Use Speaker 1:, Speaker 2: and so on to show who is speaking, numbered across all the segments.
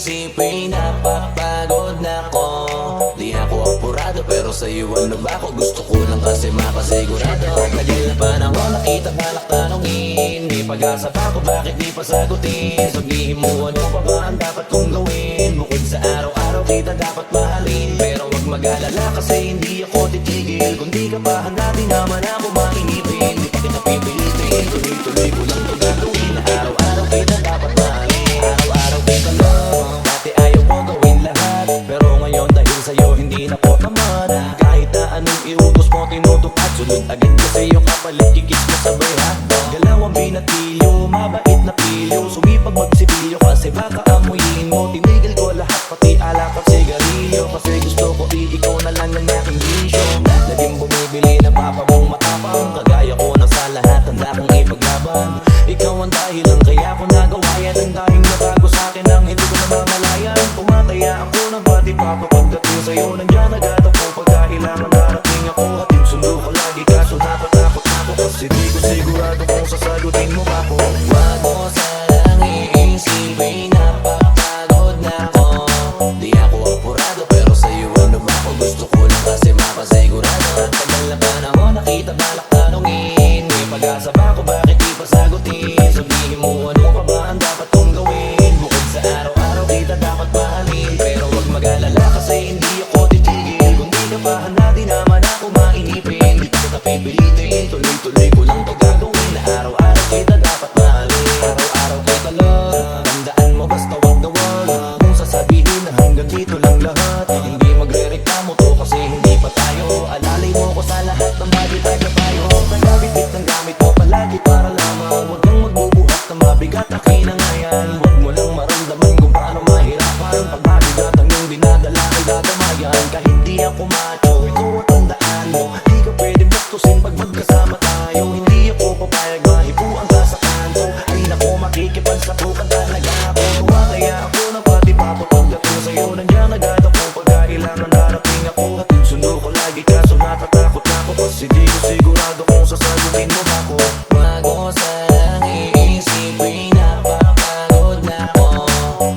Speaker 1: iisipin, napapagod na ko. Di ako apurado pero sa'yo ano ba ako? Gusto ko lang kasi makasigurado. Tagal na panahon nakita balak tanongin, may pag-asa pa ko bakit di pa sagutin? Sabihin mo ano pa ba ang dapat kong gawin? Bukod sa araw-araw kita dapat mahalin, pero wag mag-alala kasi hindi ako titigil. Kung di ka pa handa di naman ako mainipin. Di pa kita pipilitin, tuloy-tuloy ko lang to gagawin. Araw-araw kita dapat mahalin, araw-araw kita lang. Dati ayaw mo gawin lahat, pero ngayon dahil sa'yo hindi na po tamad. Kahit na anong iutos mo tinutupad, sunod agad ka sa'yo kapalit kikis mo sabay hotdog. Galaw ang binatilyo, mabait na pilyo, sumipag magsibilyo kasi baka amuyin mo. Tinigil ko lahat pati alak at sigarilyo, kasi gusto ko ikaw na lang ng aking bisyo. Laging bumibili na papa mong matapang, kagaya ko na sa lahat handa kong ipaglaban. Ikaw ang dahilan kaya ko nagawa yan, ang daming natago sa'kin ang hindi ko namamalayan. Tumataya ako ng pati papa pagdating sa'yo, nandiyan agad ako pagkailangan darating ako. Hatid sundo ko lagi kaso natatakot ako, kasi di ko sigurado kung sasagutin mo ba ako. Wag mo sanang iisipin, napapagod na ako. Di ako apurado pero sa'yo ano ba ako? Gusto ko lang kasi mapasigurado. At tagal na panahon nakita balak tanongin, may pag-asa ba ako bakit di pa sagutin? Sabihin mo ano pa ba ang dapat kong gawin? Bukod sa araw-araw kita dapat mahalin, pero wag mag-alala kasi hindi ako titigil. Kung di ka pa handa di naman ako mainipin. Di pa kita pipilitin, tuloy-tuloy ko lang to gagawin. Araw-araw kita dapat mahalin, araw-araw kita lang. Tandaan mo basta wag na wag kung sasabihin na hanggang dito lang lahat. Hindi magre-reklamo to kasi hindi pa tayo. Alalay mo ko sa lahat ng bagay tayo tayo. Kaya bitbit ng gamit mo palagi para lamang, wag kang magbubuhat na mabigat akin na nga yan. Wag mo lang maramdaman kung paano mahirapan, pag mabigat ang iyong dinadala ay dadamayan. Kahit di ako macho, ikaw ang tandaan mo, di ka pwede bastusin pag magkasama tayo. Hindi ako papayag mahipuan ka sa kanto, ay nako makikipagsapukan talaga ako. Tumataya ako ng pati papa pagdating sa'yo, nandiyan agad ako pagkailangan darating ako. Hatid sundo ko lagi kaso natatakot na ako, kasi di ko sigurado kung sasagutin mo ba ako. Wag mo sanang iisipin, napapagod na ako.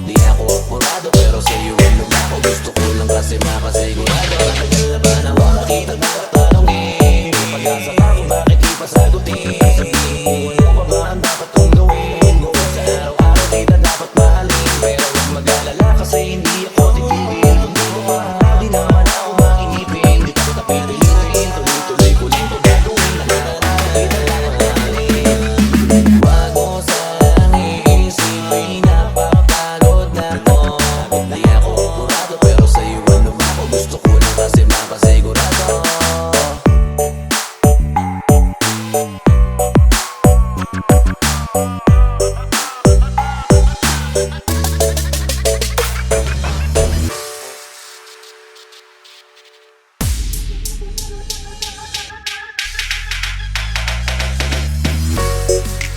Speaker 1: Di ako apurado pero sa'yo ano ba ako? Gusto ko lang kasi makasigurado. Tagal na panahon nakita dapat tanongin, may pag-asa pa kung bakit di pa sagutin? Sabihin mo ano pa ba ang dapat kong gawin? Bukod sa araw-araw kita dapat mahalin, pero wag mag-alala kasi hindi ako titigil. Kung di ko pa handa di naman ako mainipin. Di pa kita pipilitin, tuloy-tuloy ko lang to gagawin. Araw-araw kita dapat mahalin. Wag mo sanang iisipin, napapagod na ako. Di ako apurado pero sa'yo ano ba ako? Gusto ko lang kasi mapasigurado.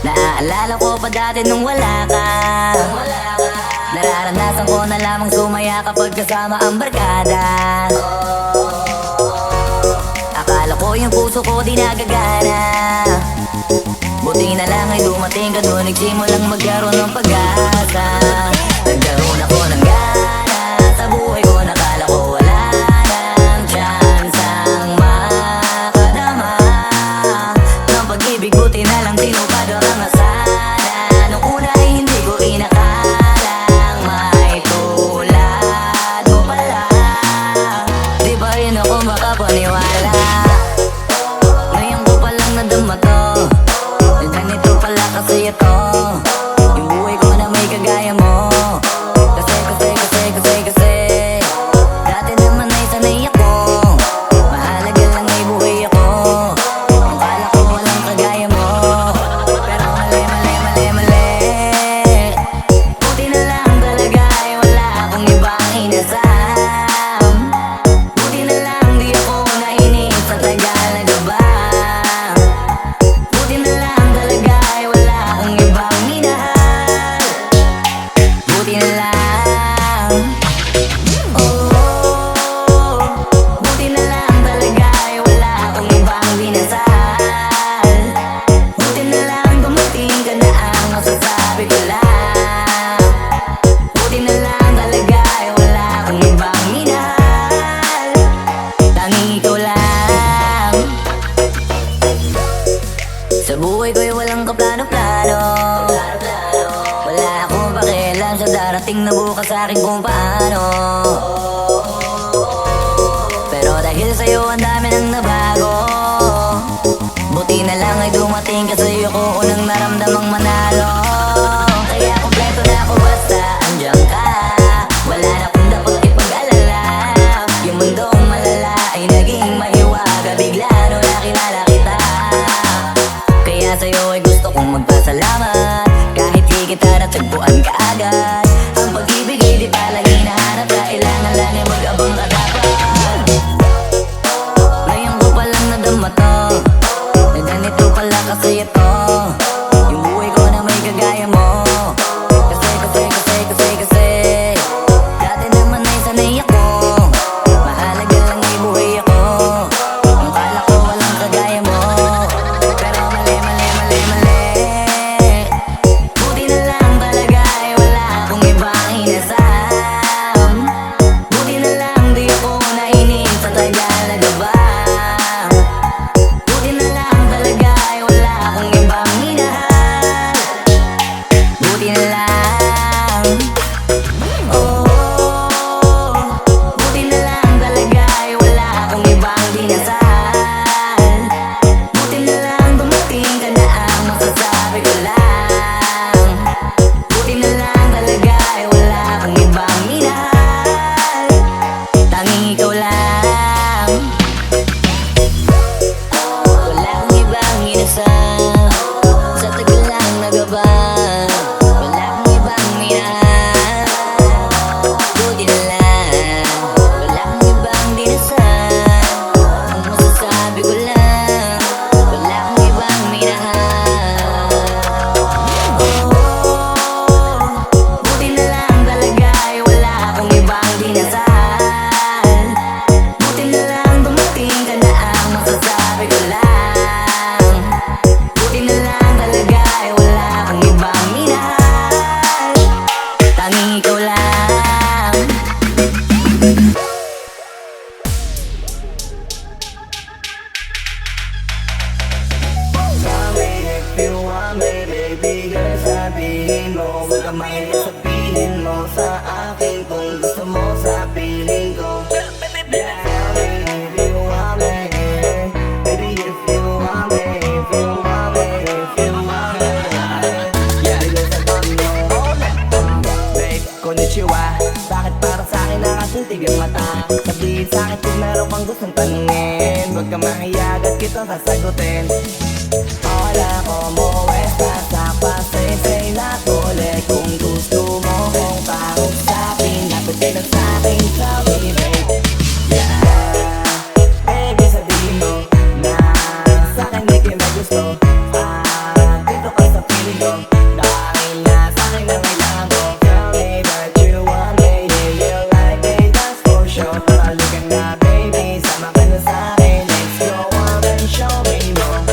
Speaker 2: Naaalala ko pa dati nung wala ka. Nararanasan ko na lamang sumaya kapag kasama ang barkada. Akala ko yung puso ko di nagagana, buti na lang ay dumating ka doon, nagsimulang magkaroon ng pag-asa. Nagkaroon ako ng gana sa buhay ko, nakala ko wala nang tsansang makadama ng pag-ibig, buti na lang tinupad ang mga sana. Nung una ay hindi ko inakalang may tulad mo pala. Di ba rin ako makapaniwala, ngayon ko palang nadama to, na ganito pala kasi ito yung buhay ko na may kagaya mo. Kasi dati naman ay sanay ako, mahalaga lang ay buhay ako. Ang kala ko walang kagaya mo. Sa buhay ko'y walang kaplano-plano. Wala akong pakialam sa darating na bukas sa akin kung paano. Pero dahil sa'yo ang dami nang nabago. Buti na lang ay dumating ka sa'yo ko unang naramdamang manalo. Kaya kompleto na ako basta andyan ka. Wala na akong dapat ipag-alala. Yung mundong malala ay naging mahiwaga bigla nung nakilala kita. Kaya sa'yo ay gusto kong magpasalamat. Kahit di kita natagpuan ka agad. Ang pag-ibig ay di palagi nahanap. Kailangan lang ay mag-abang ka dapat. Ngayon ko palang nadama to, na ganito pala kasi ito. Yung buhay ko na may kagaya mo. Kasi dati naman ay sanay ako. Mahalaga lang ay buhay ako. Ang kala ko walang kagaya mo. Pero mali. Buti na lang talaga ay wala akong ibang inasam. Buti na lang di ako nainig sa tagal na gabang. Buti na lang talaga ay wala akong ibang minahal. Buti na lang. Buti na lang talaga ay wala akong ibang dinasal. Buti na lang dumating ka na ang masasabi ko lang. Buti na lang talaga ay wala akong ibang minahal. Tanging ikaw lang. Wala akong ibang inasal. Sa tagal lang nagabang. Wala akong ibang minahal. Buti na lang. Wala akong ibang dinasal. Ang masasabi ko lang, wala akong ibang minahal. Buti na lang talaga ay wala akong ibang dinasal. Buti na lang dumating ka na ang masasabi ko lang. Buti na lang talaga ay wala akong ibang minahal. Tanging ikaw lang.
Speaker 3: If you want me, baby girl, sabihin mo. Huwag ka mahilig sabihin mo sa akin kung gusto mo sa piling ko. Yeah, if you want me, baby, if you want me, if you want me, if you want me. Yeah, because I don't know. Babe, konnichiwa. Bakit para sa akin nakatitig ang mata? Sabihin sa akin kung meron kang gustong tanungin. Huwag ka mahiya, agad kitang sasagutin. Hola, como estás? Napasay-say na ulit. Kung gusto mo kong kausapin, dapat ka lang sa'kin, tell me, babe. Yeah, baby, sabihin mo na sa'kin di kayo may gusto. Dito ka sa piling ko, dahil na sa'kin ang kailangan ko. Tell me that you want me, yeah, you like me, that's for sure. Halika na, baby, sama ka na sa'kin. Let's go on and show me more.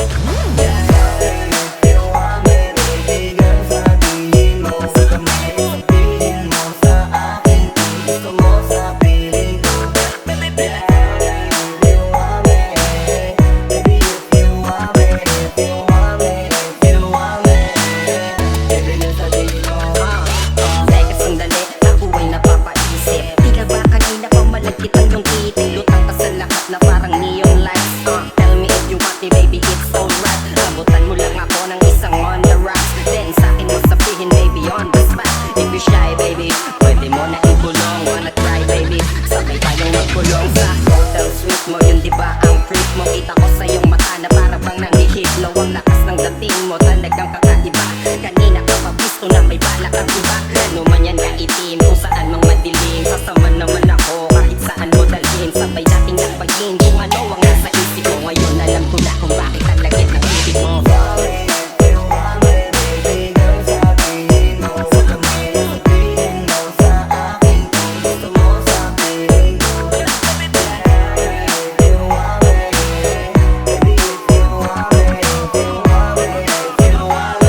Speaker 3: Yeah, if you want me, baby girl, sabihin mo. Huwag ka mahilig sabihin mo sa akin kung gusto mo sa piling ko. Yeah, if you want me, baby, if you want me, if you want me, if you want me, baby girl, sabihin mo.
Speaker 4: Teka sandali, ako ay napapaisip. Di ka ba kanina pa malagkit ang iyong titig? Lutang ka sa lahat na parang neon lights. Tell me if you want me, baby, it's alright. Abutan mo lang ako ng isang on the rocks. Then sa'kin mo sabihin, baby, on the spot. If you shy, baby, pwede mo na ibulong. Wanna try, baby, sabay tayong magkulong sa hotel suite mo. Yun diba ang freak mo? Kita ko sa iyong mata na para bang nanghihilo. Ang lakas ng dating mo, talagang kakaiba. Kanina ka pa gusto na may balak ang iba. Ano man yan kaitim, kung saan mang madilim. Sasama naman ako kahit saan mo dalhin. Sabay nating lakbayin kung ano ang nasa isip mo. Ngayon alam ko na kung bakit ang lagit ng isip mo.
Speaker 3: Sorry if you want me, baby girl, sabihin mo. Huwag ka mahilig sabihin mo sa akin kung gusto mo sa piling ko. Yeah, if you want me, baby, if you want me, if you want me, if you want me.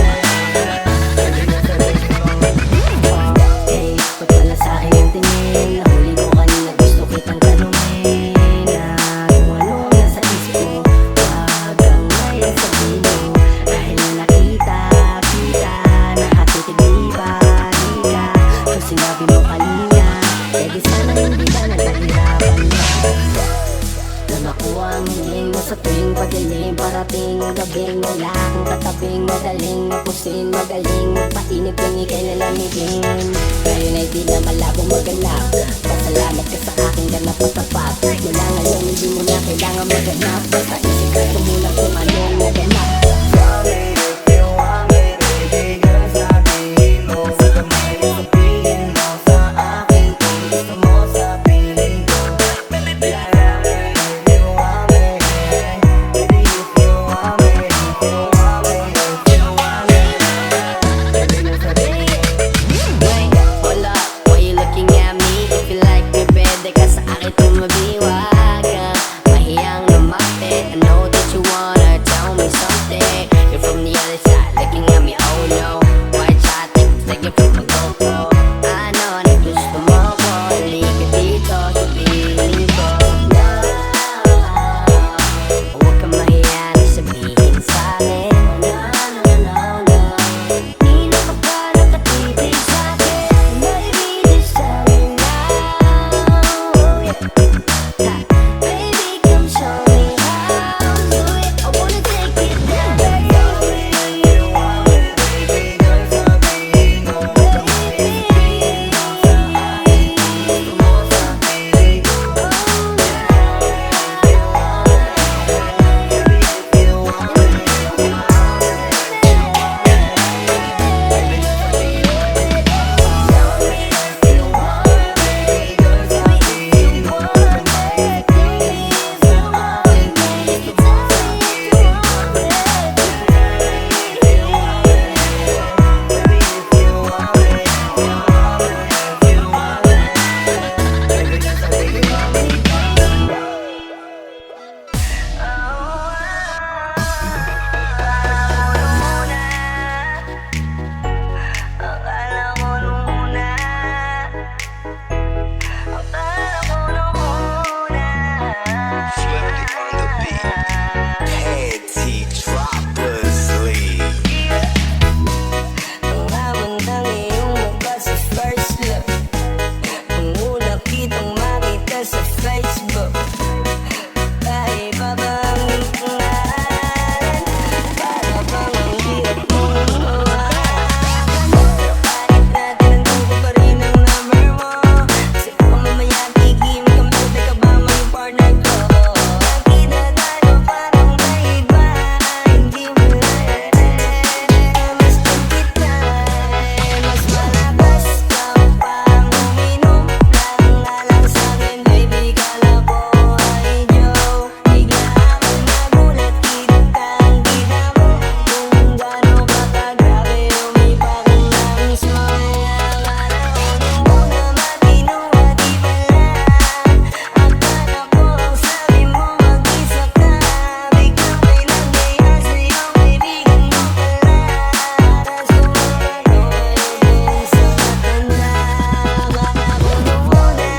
Speaker 4: tabing wala akong katabing madaling mapusin, magaling magpainip yung ikay nalamigin. Ngayon ay di na malabong maganap, pasalamat ka sa aking ganap at tapat. Mula ngayon hindi mo na kailangan maganap, basta isikreto mo lang kung anong naganap.
Speaker 3: Tell me if you want me, baby girl, sabihin mo. Huwag ka mahilig sabihin mo sa akin kung gusto mo sa piling ko. If you want me, baby, if you want me, if you want me, if you want me, baby, na sabihin.
Speaker 4: Wait, hold up, why you looking at me? If you like me, pwede ka sa akin tumabiwag ka. Mahiyang lumapit, I know that you wanna tell me something. You're from the other side, looking at me, oh no. White shot, like you're from a GoPro. I know na gusto mo ko, halika dito, sabihin ko. Huwag kang mahiya na sabihin sa'kin. Di na ka ba nakatitig sa'kin? Baby, just tell me now, yeah. Baby, come show me how. Do it, I wanna take it down.
Speaker 3: If you want me, baby girl, sabihin mo. Huwag ka mahilig sabihin mo sa akin kung gusto mo sa piling ko.
Speaker 5: Flipped on the beat. Panty droppers leave.
Speaker 4: Ang hamon ng iyong mukha sa first look. Ang una kitang makita sa Facebook. Kaiba ba ang iyong pangalan? Para bang ang hirap mong hawakan? Kapalit natin ang dugo pa rin ang number mo. Kasi kung mamaya tigim kami, ka ba may partner ko? Nakita tayo parang may iba. Hindi mo na mas kita. Mas malakas ka pang uminom. Lang sa'kin, baby, kala ko ay joke. Bigla akong nagulat, kitang kita mo. Kung gaano ka kagrabe, umipak ang langis mo. Akala ko nung una matino at iba lang. Akala ko ang sabi mo mag-isa ka. Biglang may nangyaya sa'yo, kaibigan mo pala. Para sumunod ko din sa matanda. Baka ko nung una,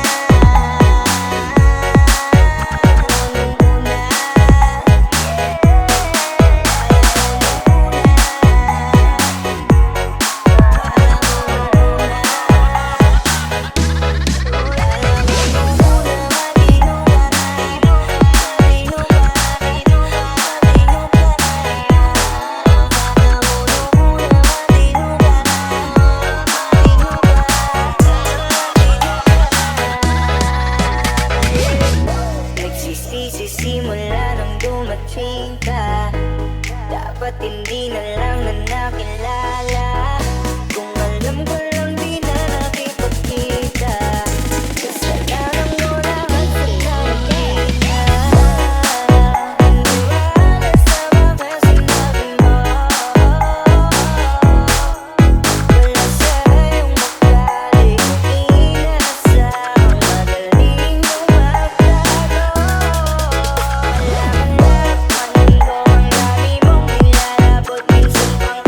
Speaker 4: Nagsisimula nang dumating ka. Dapat hindi na lang na nakilala. Kung alam ko lang di na nakipagkita. Kasalanan mo lahat sa nakita. Iniwala sa mga sinabi mo. Wala sa'yong magaling inasal. Magaling magtago. Alam na panin ko ang dami mong nilalabot. Minsan pang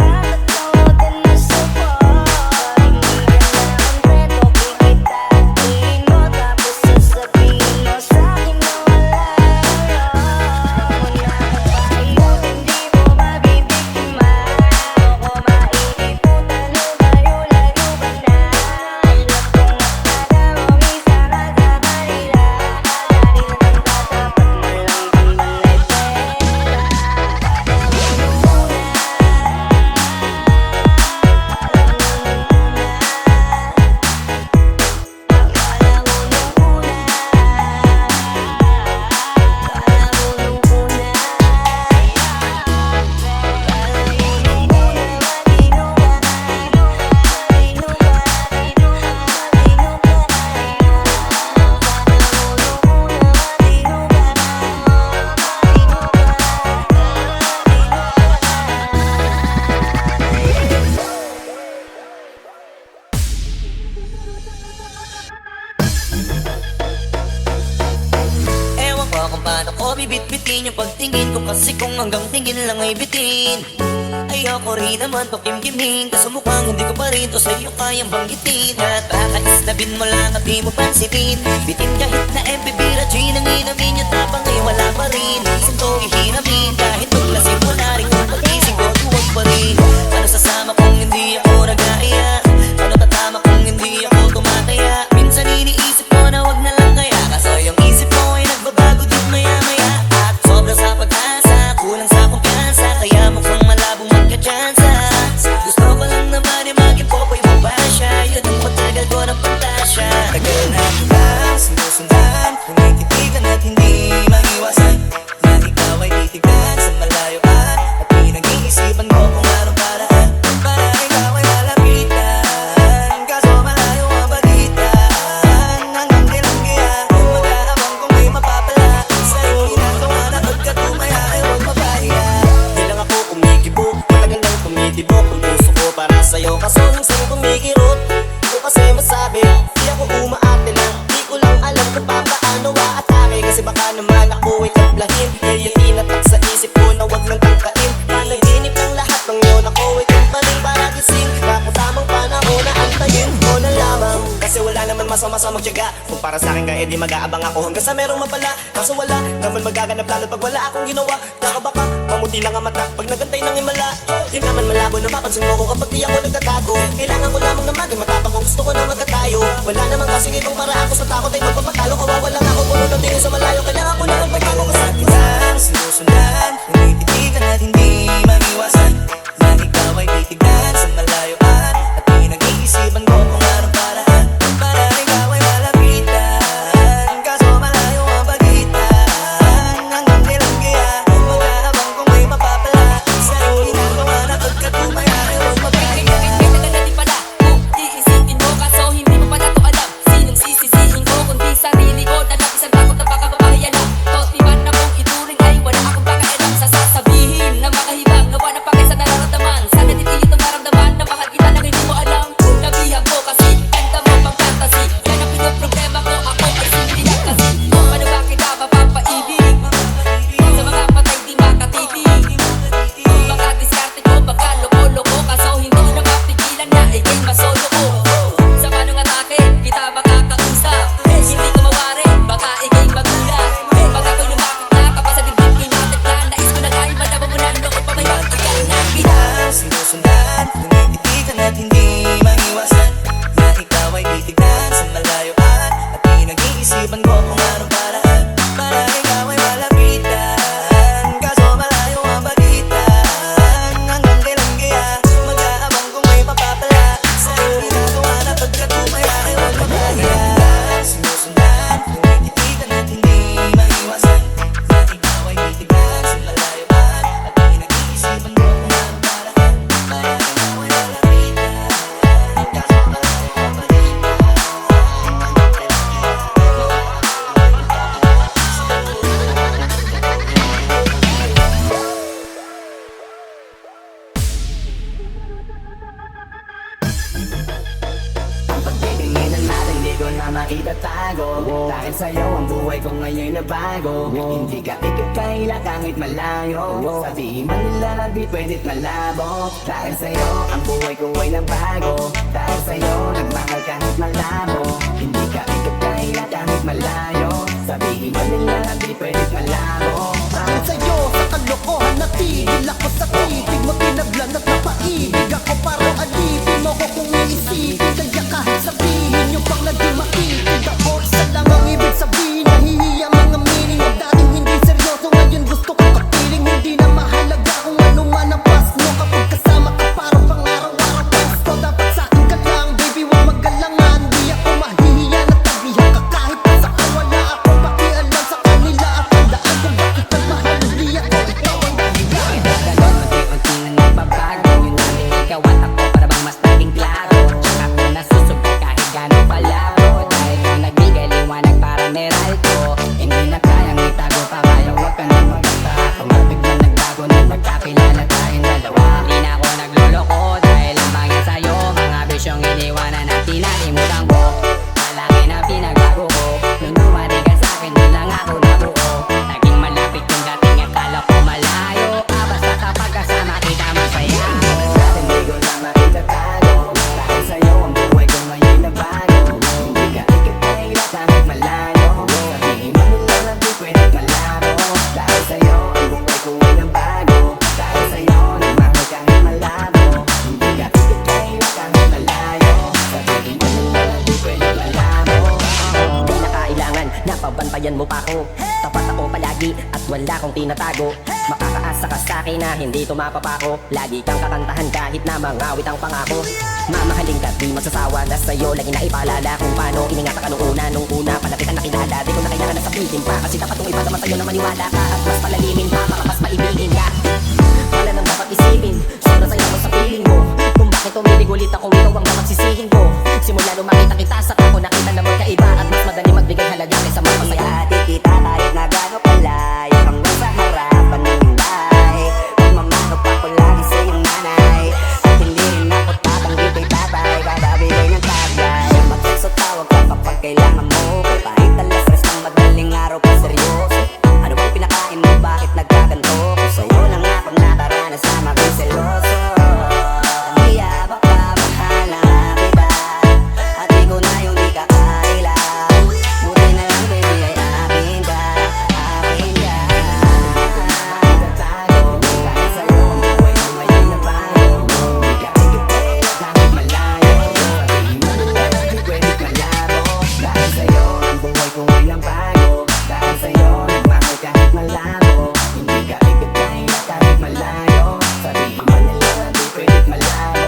Speaker 2: tingin ko kasi kung hanggang tingin lang ay bitin. Ayoko rin naman to kimkimin, kaso mukhang hindi ko pa rin to sa'yo kayang banggitin. At baka islabin mo lang at di mo pansinin, bitin kahit na MPB G nang inamin yung tapang ay wala pa rin. Isang to ihinamin, kahit paglasing mo na rin kung pag-ising ko tuwag pa rin. Ano sasama kung hindi ako nag-aaya? Ano tatama kung hindi ako tumataya? Minsan iniisip ko na wag na lang kaya, kaso yung isip mo ay nagbabago din maya-maya. At sobrang sa pag-asa, kulang sa kumpiyansa, kaya mukhang malabong magka-tsansa. Gusto ko lang naman yung maging popoy mo ba siya? Yun ang matagal ko ng pantasya.
Speaker 3: Tagal na kita sinusundan, tumititigan at hindi maiwasan na ikaw ay titignan sa malayo at pinag-iisipan ko kung anong paraan para ikaw ay malapitan. Kaso malayo ang pagitan, hanggang kailan kaya mag-aabang kung may mapapala sa'yo ginagawa na pagkatumaya ay huwag mapahiya. Di lang ako kumikibo, matagal nang tumitibok ang puso ko para sa'yo, kaso minsan kumikirot. Di ko kasi masabi, di ako umaate lang, di ko lang alam kung paano aatake. Kasi baka naman ako ay kablahin, kaya tinatak sa isip ko na wag nang tangkain. Panaginip ng lahat ng yun, ako ay kumpaling para gising na kung tamang panahon na antayin ko na lamang. Kasi wala naman masama sa magtiyaga, kung para sa akin kaya di mag-aabang ako hanggang sa merong mapala. Kaso wala naman magaganap lalo pag wala akong ginawa. Nakabaka, mamuti lang ang mata pag nagantay ng himala. Di naman malabo na mapansin mo ko kapag di ako nagtatago. Kailangan ko lamang na maging matapang kung gusto ko na magkatayo. Wala naman kasing ibang para ako sa takot ay magpapatalo. Kawawa lang ako puno ng tingin sa malayo. Kailangan ko na magpapalo ko sa kita sinusundan, tumititigan at hindi maiwasan na ikaw ay titignan sa malayo at pinag-iisipan ko kung anong paraan para ikaw ay malapitan. Kaso malayo ang pagitan, hanggang kailan kaya mag-aabang kung may mapapala sa'yo ginagawa na pagkatumaya ay huwag mapahiya.
Speaker 6: Kaya na di pala kung iisipin mo, kaso hindi mo pala to alam. Sinong sisisihin ko kundi sarili ko, na isang takot na baka mapahiya lang. Di man akong ituring ay wala akong pakailan sa sasabihin na makahibang na wala pa sa nararamdaman. Sana di pilit ang naramdaman na mahal kita nang hindi mo alam. Nabihag mo kasi, kanta mo pang fantasy. Yan ang pinoproblema ko, ako ay simple lang kasi. Paano ba kita mapapaibig sa mga patay di makatitig? Baka diskarte ko, baka loko-loko, kaso hindi ko na mapigilan na ikay masolo ko. Sa manong atake, kita makakausap. Hindi ko mawari, baka ikay magulat. Baka ko lumakot na, kapag sa dibdib ko'y matikla. Nais ko na tayo, malaba mo na loko pa may magtigal na kita.
Speaker 3: Sinusundan, tumititigan at hindi maiwasan na ikaw ay titignan sa malayo at pinag-iisipan ko kung anong paraan para ikaw ay malapitan. Kaso malayo ang pagitan, hanggang kailan kaya mag-aabang kung may mapapala sa'yo ginagawa na pagkatumaya ay huwag mapahiya. Sinusundan, tumititigan at hindi maiwasan na ikaw ay titignan sa malayo at pinag-iisipan ko kung anong paraan para ikaw ay malapitan. Kaso malayo ang pagitan, hanggang kailan kaya pagtitinginan natin di ko na maitatago. Dahil sa'yo ang buhay ko ngayon na bago. Hindi ka ikakaila kahit malayo. Sabihin man nila na di pwedit malabo. Dahil sa'yo ang buhay ko ay nabago. Dahil sa'yo nagmahal kahit malabo. Hindi ka ikakaila kahit malayo. Sabihin man nila na di pwedit malabo.
Speaker 7: Dahil sa'yo sa kalokohan natigil ako sa titig mo, tinaglan at napaibig ako parang alipin mo ko kung iisipin. Kaya kahit sabihin yung pang naging makitid ako, isa lang ang ibig sabihin. Nahihiya mga meaning ng dating hindi seryoso, ngayon gusto ko kapiling. Hindi na mahalaga kung ano man ang past mo. Kapag kasama ka parang pang araw-araw pasto. Dapat sa'kin ka lang baby, huwag magalangan. Di ako mahihiya na tabihan ka kahit sa wala ako pakialam sa kanila. At tandaan kung bakit nagmahal, hindi ako ikaw ang dahilan.
Speaker 4: pangako. Tapat ako palagi at wala kong tinatago. Makakaasa ka sa'kin na hindi tumapapako. Lagi kang kakantahan kahit na mangawit ang pangako. Mamahalin ka di magsasawa na sa'yo lagi na ipaalala kung paano iningatan ka nung una palapitan na kilala. Di ko na kailangan na sabihin pa kasi dapat kong ipadaman sa'yo na maniwala ka at mas palalimin pa para mas maibigin ka. Wala nang dapat isipin, sobrang saya mo sa feeling mo. Kung bakit umilig ulit ako, ikaw ang dapat sisihin ko. Simula nung makita kita sa ako, nakita na magkaiba at mas madali magbigay halaga kaysa magpasaya.
Speaker 3: Hati kita kahit na gano'ng kalayo hanggang sa harapan ng hinday. Magmamano pa ko lagi sa iyong nanay. At hindi rin ako tatanggi kay tatay kada bigay ng tagay. Mag-text o tawag ka kapag kailangan mo. Kahit alas stress ng madaling araw pa seryoso. Ano bang pinakain mo? Bakit nagkaganto? Kung sa'yo lang ako nakaranas na maging seloso. Kaya baka mahala kita at di ko na yung di ka kaila. Buti na lang baby ay akin ka, akin ka. Tago, kaya sa'yo ang buhay ko ngayon na bago. Di ka ikipin at langit malayo. Sabihin mo na lang di pwede kalaro. Dahil sa'yo ang buhay ko ngayon bago. Dahil sa'yo nagmahal kahit malabo. Hindi ka ikipin at kahit malayo. Sabihin mo na lang di pwede malaro.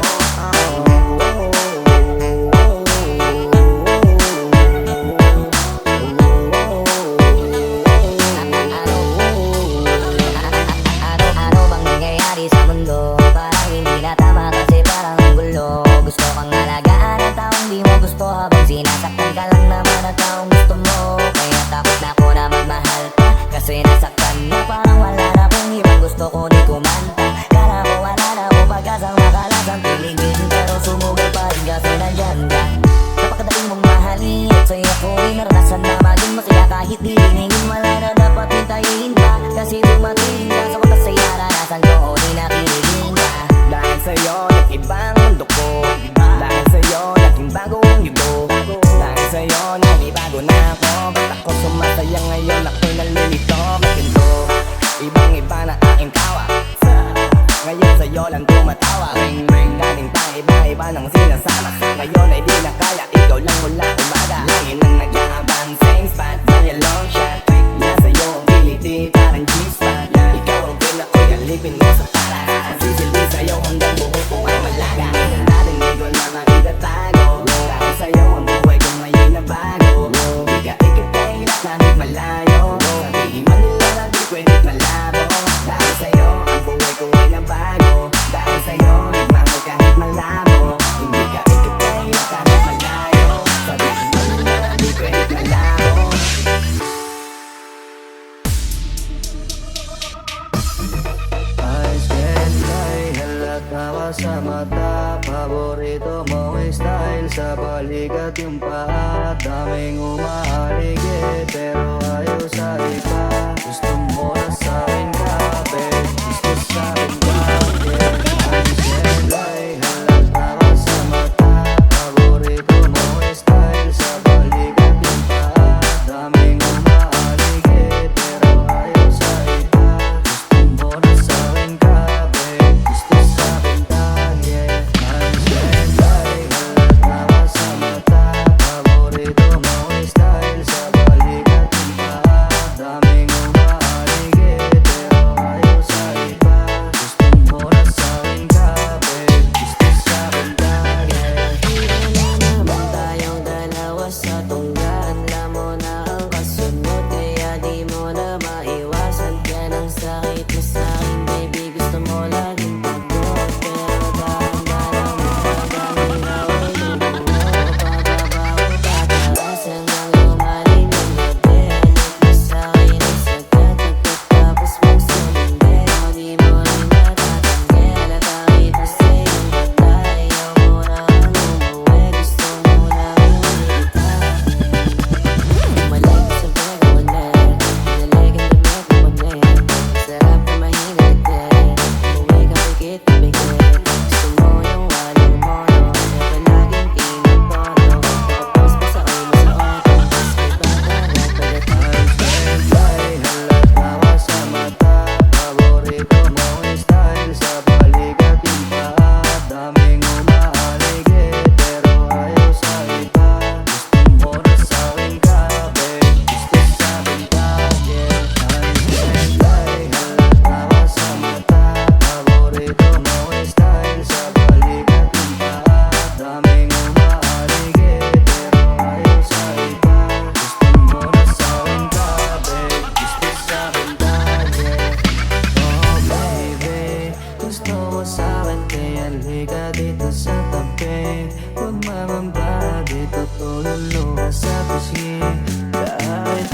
Speaker 2: Ano bang nangyayari sa mundo? Parang hindi na tama kasi parang ang gulo. Gusto kang alagaan ang taong di mo gusto habang sinasaktan ka lang naman ang taong gusto mo. Kaya takot na ako na magmahal pa kasi nasaktan mo. Parang wala na kung ibang gusto ko di kumanta. Kala ko wala na mo pag-asang makalasang piligin, pero sumugal pa rin kasi nandyan ka. Napakadali mong mahalin at sa'yo ako'y naranasan na maging masaya kahit di hiningin. Wala na dapat hintayin pa kasi dumating ka sa makasaya. Naranasan ko o di nakiligin ka.
Speaker 3: Dahil sa'yo nag-iba ang mundo ko. Dahil sa'yo naging bago ang yugo. Dahil sa'yo nanibago na ako. Ba't ako sumasaya ngayon? Ako'y nalilito. Makinto, ibang iba na aking tawa. Ngayon sa'yo lang tumatawa. Ring ring, galing pang iba-iba ng sinasama. Ngayon ay di na kaya, ikaw lang mula umaga. Lagi nang nag-aabang, same spot, may long shot. Na sa'yo ang kiliti, parang G-spot. Ikaw ang pin ako'y alipin mo sa para. Ang sisilbi sa'yo hanggang buhok ko ay malaga. Natin di ko na makitatago. Dahil sa'yo ang buhay ko ngayon na bago. Di ka ikipin at langit malayo. Sabihin man nila lang di pwede malabo. Dahil sa'yo ang buhay ko ngayon na bago. Dahil sa'yo nagmahal kahit malabo. Hindi ka ikipin at langit malayo. Sabihin man nila lang di pwede malabo. Eyes can fly, halata ka sa mata. Paborito mong style, sa balikat yung paa. Daming umahaligid, pero ayaw sa iba. Gusto mo na sa'kin ka, babe. Gusto sa'kin ka, yeah. Eyes can fly, halata ka sa mata. Paborito mong style, sa balikat yung paa. Daming umahaligid, pero ayaw sa iba. Gusto mo na sa'kin ka, babe. Gusto sa'kin ka, yeah. Eyes can fly, halata ka sa mata. Paborito mong style, sa balikat yung paa. Daming umahaligid, pero ayaw sa iba. Gusto sa'kin, kaya halika dito sa tabi. Huwag mamamba dito, tululuha sa pisngi. Kahit